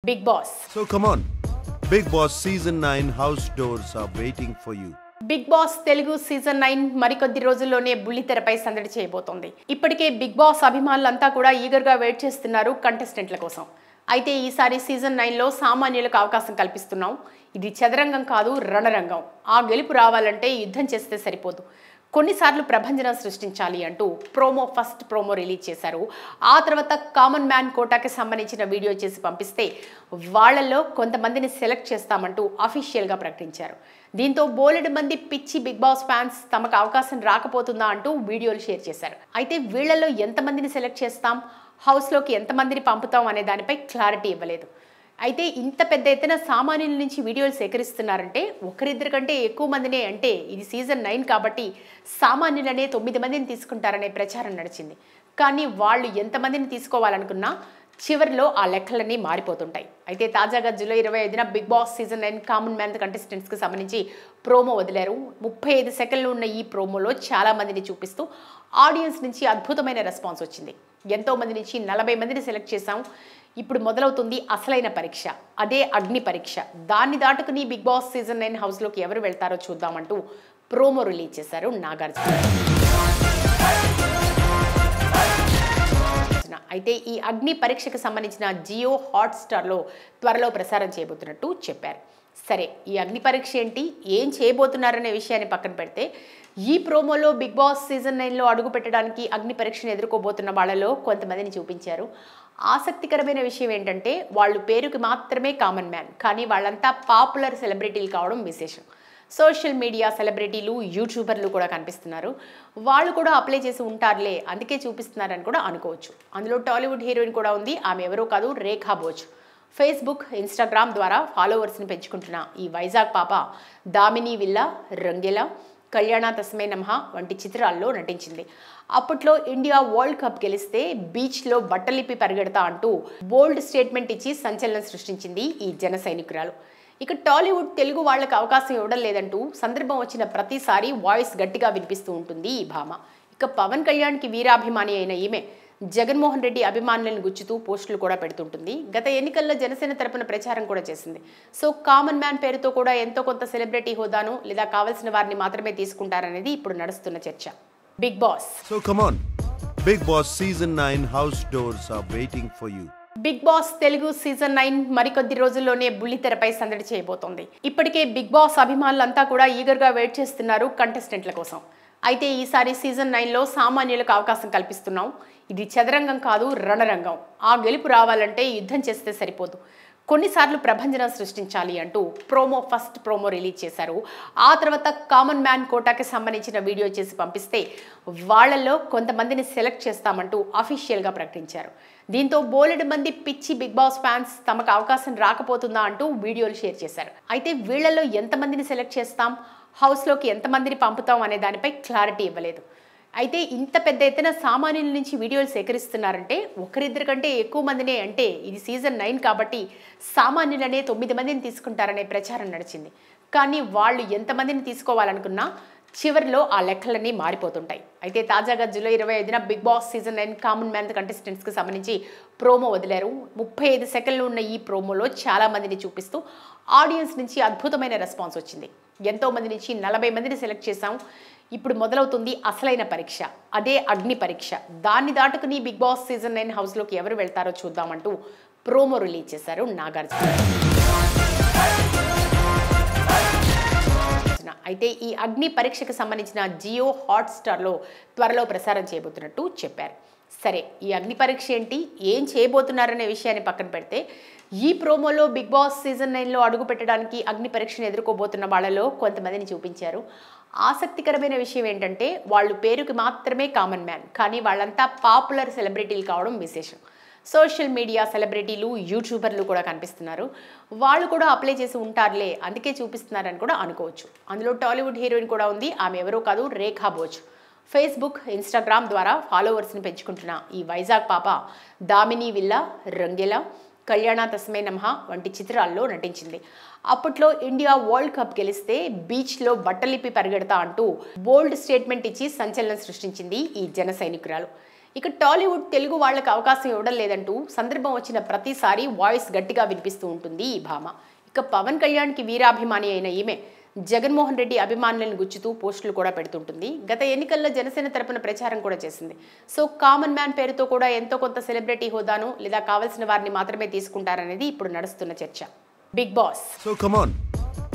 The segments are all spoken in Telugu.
Big Boss. So come on, Big Boss Season 9 house doors are waiting for you. Bigg Boss Telugu season 9 మరికొద్ది రోజుల్లోనే బుల్లితెరపై సందడి చేయబోతోంది. ఇప్పటికే బిగ్ బాస్ అభిమానులంతా కూడా ఈగర్గా వెయిట్ చేస్తున్నారు కంటెస్టెంట్ల కోసం. అయితే ఈసారి సీజన్ 9లో సామాన్యులకు అవకాశం కల్పిస్తున్నాం. ఇది చదరంగం కాదు, రణరంగం. ఆ గెలుపు రావాలంటే యుద్ధం చేస్తే సరిపోదు, కొన్నిసార్లు ప్రభంజనం సృష్టించాలి అంటూ ఫస్ట్ ప్రోమో రిలీజ్ చేశారు. ఆ తర్వాత కామన్ మ్యాన్ కోటాకి సంబంధించిన వీడియో చేసి పంపిస్తే వాళ్లలో కొంతమందిని సెలెక్ట్ చేస్తామంటూ అఫీషియల్గా ప్రకటించారు. దీంతో బోలెడు మంది పిచ్చి బిగ్ బాస్ ఫ్యాన్స్ తమకు అవకాశం రాకపోతుందా అంటూ వీడియోలు షేర్ చేశారు. అయితే వీళ్లలో ఎంతమందిని సెలెక్ట్ చేస్తాం, హౌస్లోకి ఎంతమందిని పంపుతాం అనే దానిపై క్లారిటీ ఇవ్వలేదు. అయితే ఇంత పెద్ద ఎత్తున సామాన్యుల నుంచి వీడియోలు సేకరిస్తున్నారంటే ఒకరిద్దరి కంటే ఎక్కువ మందినే, అంటే ఇది సీజన్ 9 కాబట్టి సామాన్యులనే 9 మందిని తీసుకుంటారనే ప్రచారం నడిచింది. కానీ వాళ్ళు ఎంతమందిని తీసుకోవాలనుకున్నా చివరిలో ఆ లెక్కలన్నీ మారిపోతుంటాయి. అయితే తాజాగా జూలై 25న Bigg Boss season 9 common man కంటెస్టెంట్స్కి సంబంధించి ప్రోమో వదిలారు. 35 సెకండ్లు ఉన్న ఈ ప్రోమోలో చాలా మందిని చూపిస్తూ ఆడియన్స్ నుంచి అద్భుతమైన రెస్పాన్స్ వచ్చింది. ఎంతో మంది నుంచి 40 మందిని సెలెక్ట్ చేశాం. ఇప్పుడు మొదలవుతుంది అసలైన పరీక్ష, అదే అగ్ని పరీక్ష. దాన్ని దాటుకుని బిగ్ బాస్ సీజన్ 9 హౌస్లోకి ఎవరు వెళ్తారో చూద్దామంటూ ప్రోమో రిలీజ్ చేశారు నాగార్జున. అయితే ఈ అగ్ని పరీక్షకు సంబంధించిన జియో హాట్స్టార్లో త్వరలో ప్రసారం చేయబోతున్నట్టు చెప్పారు. సరే, ఈ అగ్ని పరీక్ష ఏంటి, ఏం చేయబోతున్నారనే విషయాన్ని పక్కన పెడితే ఈ ప్రోమోలో బిగ్ బాస్ సీజన్ 9లో అడుగు పెట్టడానికి అగ్ని పరీక్షను ఎదుర్కోబోతున్న వాళ్ళలో కొంతమందిని చూపించారు. ఆసక్తికరమైన విషయం ఏంటంటే వాళ్ళు పేరుకి మాత్రమే కామన్ మ్యాన్, కానీ వాళ్ళంతా పాపులర్ సెలబ్రిటీలు కావడం విశేషం. సోషల్ మీడియా సెలబ్రిటీలు, యూట్యూబర్లు కూడా కనిపిస్తున్నారు. వాళ్ళు కూడా అప్లై చేసి ఉంటారులే, అందుకే చూపిస్తున్నారని కూడా అనుకోవచ్చు. అందులో టాలీవుడ్ హీరోయిన్ కూడా ఉంది. ఆమె ఎవరో కాదు, రేఖా భోజ్. ఫేస్బుక్, ఇన్స్టాగ్రామ్ ద్వారా ఫాలోవర్స్ని పెంచుకుంటున్న ఈ వైజాగ్ పాప దామిని విల్లా, రంగేలా, కళ్యాణ తస్మై నమః వంటి చిత్రాల్లో నటించింది. అప్పట్లో ఇండియా వరల్డ్ కప్ గెలిస్తే బీచ్లో బట్టలిప్పి పరిగెడతా అంటూ బోల్డ్ స్టేట్మెంట్ ఇచ్చి సంచలనం సృష్టించింది ఈ జన సైనికురాలు. ఇక టాలీవుడ్ తెలుగు వాళ్లకు అవకాశం ఇవ్వడం లేదంటూ సందర్భం వచ్చిన ప్రతిసారి వాయిస్ గట్టిగా వినిపిస్తూ ఉంటుంది ఈ భామ. ఇక పవన్ కళ్యాణ్కి వీరాభిమాని అయిన ఈమె జగన్మోహన్ రెడ్డి అభిమానులను గుచ్చుతూ పోస్టులు కూడా పెడుతుంటుంది. గత ఎన్నికల్లో జనసేన తరపున ప్రచారం కూడా చేసింది. సో కామన్ మ్యాన్ పేరుతో కూడా ఎంతో కొంత సెలబ్రిటీ హోదాను లేదా కావాల్సిన వారిని మాత్రమే తీసుకుంటారనేది ఇప్పుడు నడుస్తున్న చర్చ. Bigg Boss. So come on, Big Boss Season 9 house doors are waiting for you. Bigg Boss Telugu season 9 మరికొద్ది రోజుల్లోనే బుల్లితెరపై సందడి చేయబోతోంది. ఇప్పటికే బిగ్ బాస్ అభిమానులంతా కూడా ఈగర్గా వెయిట్ చేస్తున్నారు కంటెస్టెంట్ల కోసం. అయితే ఈసారి సీజన్ 9లో సామాన్యులకు అవకాశం కల్పిస్తున్నాం. ఇది చదరంగం కాదు, రణరంగం. ఆ గెలుపు రావాలంటే యుద్ధం చేస్తే సరిపోదు, కొన్నిసార్లు ప్రభంజనం సృష్టించాలి అంటూ ఫస్ట్ ప్రోమో రిలీజ్ చేశారు. ఆ తర్వాత కామన్ మ్యాన్ కోటాకి సంబంధించిన వీడియో చేసి పంపిస్తే వాళ్లలో కొంతమందిని సెలెక్ట్ చేస్తామంటూ అఫీషియల్గా ప్రకటించారు. దీంతో బోలెడు మంది పిచ్చి బిగ్ బాస్ ఫ్యాన్స్ తమకు అవకాశం రాకపోతుందా అంటూ వీడియోలు షేర్ చేశారు. అయితే వీళ్లలో ఎంతమందిని సెలెక్ట్ చేస్తాం, హౌస్లోకి ఎంతమందిని పంపుతాం అనే దానిపై క్లారిటీ ఇవ్వలేదు. అయితే ఇంత పెద్ద ఎత్తున సామాన్యుల నుంచి వీడియోలు సేకరిస్తున్నారంటే ఒకరిద్దరి కంటే ఎక్కువ మందినే, అంటే ఇది సీజన్ 9 కాబట్టి సామాన్యులనే 9 మందిని తీసుకుంటారనే ప్రచారం నడిచింది. కానీ వాళ్ళు ఎంతమందిని తీసుకోవాలనుకున్నా చివరిలో ఆ లెక్కలన్నీ మారిపోతుంటాయి. అయితే తాజాగా జూలై 25న Bigg Boss season 9 common man కంటెస్టెంట్స్కి సంబంధించి ప్రోమో వదిలారు. 35 సెకండ్లు ఉన్న ఈ ప్రోమోలో చాలా మందిని చూపిస్తూ ఆడియన్స్ నుంచి అద్భుతమైన రెస్పాన్స్ వచ్చింది. ఎంతో మంది నుంచి 40 మందిని సెలెక్ట్ చేశాం. ఇప్పుడు మొదలవుతుంది అసలైన పరీక్ష, అదే అగ్ని పరీక్ష. దాన్ని దాటుకుని బిగ్ బాస్ సీజన్ 9 హౌస్లోకి ఎవరు వెళ్తారో చూద్దామంటూ ప్రోమో రిలీజ్ చేశారు నాగార్జున. అయితే ఈ అగ్ని పరీక్షకు సంబంధించిన జియో హాట్స్టార్లో త్వరలో ప్రసారం చేయబోతున్నట్టు చెప్పారు. సరే, ఈ అగ్ని పరీక్ష ఏంటి, ఏం చేయబోతున్నారనే విషయాన్ని పక్కన పెడితే ఈ ప్రోమోలో బిగ్ బాస్ సీజన్ 9లో అడుగు పెట్టడానికి అగ్ని పరీక్షను ఎదుర్కోబోతున్న వాళ్ళలో కొంతమందిని చూపించారు. ఆసక్తికరమైన విషయం ఏంటంటే వాళ్ళు పేరుకి మాత్రమే కామన్ మ్యాన్, కానీ వాళ్ళంతా పాపులర్ సెలబ్రిటీలు కావడం విశేషం. సోషల్ మీడియా సెలబ్రిటీలు, యూట్యూబర్లు కూడా కనిపిస్తున్నారు. వాళ్ళు కూడా అప్లై చేసి ఉంటారులే, అందుకే చూపిస్తున్నారని కూడా అనుకోవచ్చు. అందులో టాలీవుడ్ హీరోయిన్ కూడా ఉంది. ఆమె ఎవరో కాదు, రేఖా భోజ్. ఫేస్బుక్, ఇన్స్టాగ్రామ్ ద్వారా ఫాలోవర్స్ని పెంచుకుంటున్న ఈ వైజాగ్ పాప దామిని విల్లా, రంగేలా, కళ్యాణ తస్మై నమః వంటి చిత్రాల్లో నటించింది. అప్పట్లో ఇండియా వరల్డ్ కప్ గెలిస్తే బీచ్లో బట్టలిప్పి పరిగెడతా అంటూ బోల్డ్ స్టేట్మెంట్ ఇచ్చి సంచలనం సృష్టించింది ఈ జన సైనికురాలు. ఇక టాలీవుడ్ తెలుగు వాళ్లకు అవకాశం ఇవ్వడం లేదంటూ సందర్భం వచ్చిన ప్రతిసారి వాయిస్ గట్టిగా వినిపిస్తూ ఉంటుంది ఈ భామ. ఇక పవన్ కళ్యాణ్కి వీరాభిమాని అయిన ఈమె జగన్మోహన్ రెడ్డి అభిమానులను గుచ్చుతూ పోస్టులు కూడా పెడుతుంటుంది. గత ఎన్నికల్లో జనసేన తరపున ప్రచారం కూడా చేసింది. సో కామన్ మ్యాన్ పేరుతో కూడా ఎంతో కొంత సెలబ్రిటీ హోదాను లేదా కావాల్సిన వారిని మాత్రమే తీసుకుంటారనేది ఇప్పుడు నడుస్తున్న చర్చ. Bigg Boss. So come on.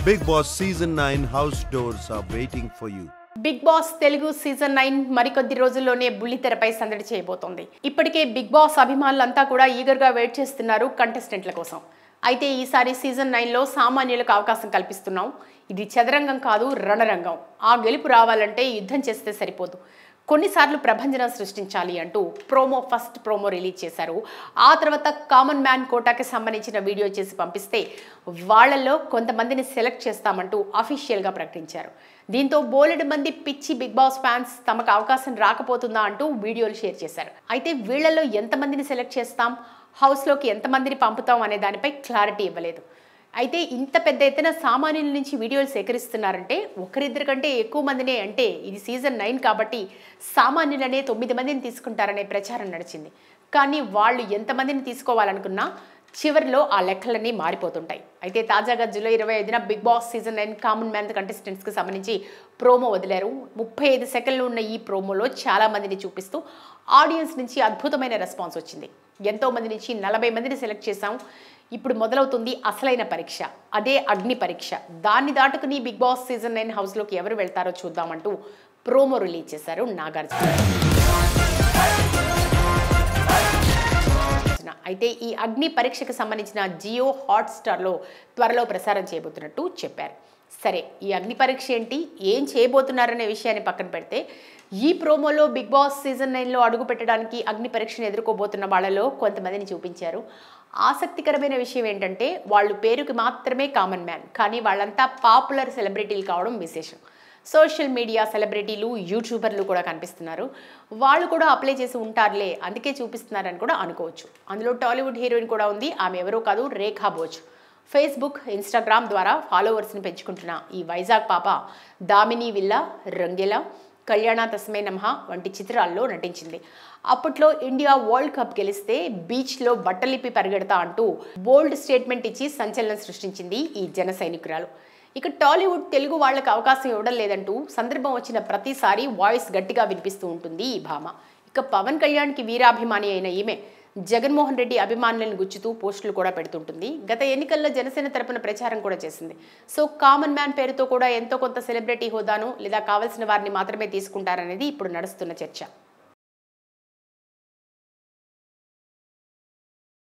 Big Boss Season 9 house doors are waiting for you. Bigg Boss Telugu season 9 మరికొద్ది రోజుల్లోనే బుల్లితెరపై సందడి చేయబోతోంది. ఇప్పటికే బిగ్ బాస్ అభిమానులంతా కూడా ఈగర్గా వెయిట్ చేస్తున్నారు కంటెస్టెంట్ల కోసం. అయితే ఈసారి సీజన్ 9లో సామాన్యులకు అవకాశం కల్పిస్తున్నాం. ఇది చదరంగం కాదు, రణరంగం. ఆ గెలుపు రావాలంటే యుద్ధం చేస్తే సరిపోదు, కొన్నిసార్లు ప్రభంజనం సృష్టించాలి అంటూ ఫస్ట్ ప్రోమో రిలీజ్ చేశారు. ఆ తర్వాత కామన్ మ్యాన్ కోటాకి సంబంధించిన వీడియో చేసి పంపిస్తే వాళ్లలో కొంతమందిని సెలెక్ట్ చేస్తామంటూ అఫీషియల్గా ప్రకటించారు. దీంతో బోలెడు మంది పిచ్చి బిగ్ బాస్ ఫ్యాన్స్ తమకు అవకాశం రాకపోతుందా అంటూ వీడియోలు షేర్ చేశారు. అయితే వీళ్లలో ఎంతమందిని సెలెక్ట్ చేస్తాం, హౌస్లోకి ఎంతమందిని పంపుతాం అనే దానిపై క్లారిటీ ఇవ్వలేదు. అయితే ఇంత పెద్ద ఎత్తున సామాన్యుల నుంచి వీడియోలు సేకరిస్తున్నారంటే ఒకరిద్దరి కంటే ఎక్కువ మందినే, అంటే ఇది సీజన్ 9 కాబట్టి సామాన్యులనే 9 మందిని తీసుకుంటారనే ప్రచారం నడిచింది. కానీ వాళ్ళు ఎంతమందిని తీసుకోవాలనుకున్నా చివరిలో ఆ లెక్కలన్నీ మారిపోతుంటాయి. అయితే తాజాగా జూలై 25న Bigg Boss season 9 common man కంటెస్టెంట్స్కి సంబంధించి ప్రోమో వదిలారు. 35 సెకండ్లు ఉన్న ఈ ప్రోమోలో చాలా మందిని చూపిస్తూ ఆడియన్స్ నుంచి అద్భుతమైన రెస్పాన్స్ వచ్చింది. ఎంతో మంది నుంచి 40 మందిని సెలెక్ట్ చేశాం. ఇప్పుడు మొదలవుతుంది అసలైన పరీక్ష, అదే అగ్ని పరీక్ష. దాన్ని దాటుకుని బిగ్ బాస్ సీజన్ 9 హౌస్లోకి ఎవరు వెళ్తారో చూద్దామంటూ ప్రోమో రిలీజ్ చేశారు నాగార్జున. అయితే ఈ అగ్ని పరీక్షకు సంబంధించిన జియో హాట్స్టార్లో త్వరలో ప్రసారం చేయబోతున్నట్టు చెప్పారు. సరే, ఈ అగ్ని పరీక్ష ఏంటి, ఏం చేయబోతున్నారనే విషయాన్ని పక్కన పెడితే ఈ ప్రోమోలో బిగ్ బాస్ సీజన్ 9లో అడుగు పెట్టడానికి అగ్ని పరీక్షను ఎదుర్కోబోతున్న వాళ్ళలో కొంతమందిని చూపించారు. ఆసక్తికరమైన విషయం ఏంటంటే వాళ్ళు పేరుకి మాత్రమే కామన్ మ్యాన్, కానీ వాళ్ళంతా పాపులర్ సెలబ్రిటీలు కావడం విశేషం. సోషల్ మీడియా సెలబ్రిటీలు, యూట్యూబర్లు కూడా కనిపిస్తున్నారు. వాళ్ళు కూడా అప్లై చేసి ఉంటారులే, అందుకే చూపిస్తున్నారని కూడా అనుకోవచ్చు. అందులో టాలీవుడ్ హీరోయిన్ కూడా ఉంది. ఆమె ఎవరో కాదు, రేఖా భోజ్. ఫేస్బుక్, ఇన్స్టాగ్రామ్ ద్వారా ఫాలోవర్స్ని పెంచుకుంటున్న ఈ వైజాగ్ పాప దామిని విల్లా, రంగేలా, కళ్యాణ తస్మై నమః వంటి చిత్రాల్లో నటించింది. అప్పట్లో ఇండియా వరల్డ్ కప్ గెలిస్తే బీచ్లో బట్టలిప్పి పరిగెడతా అంటూ బోల్డ్ స్టేట్మెంట్ ఇచ్చి సంచలనం సృష్టించింది ఈ జన సైనికురాలు. ఇక టాలీవుడ్ తెలుగు వాళ్లకు అవకాశం ఇవ్వడం లేదంటూ సందర్భం వచ్చిన ప్రతిసారి వాయిస్ గట్టిగా వినిపిస్తూ ఉంటుంది ఈ భామ. ఇక పవన్ కళ్యాణ్కి వీరాభిమాని అయిన ఈమె జగన్మోహన్ రెడ్డి అభిమానులను గుచ్చుతూ పోస్టులు కూడా పెడుతుంటుంది. గత ఎన్నికల్లో జనసేన తరపున ప్రచారం కూడా చేసింది. సో కామన్ మ్యాన్ పేరుతో కూడా ఎంతో కొంత సెలబ్రిటీ హోదాను లేదా కావాల్సిన వారిని మాత్రమే తీసుకుంటారనేది ఇప్పుడు నడుస్తున్న చర్చ.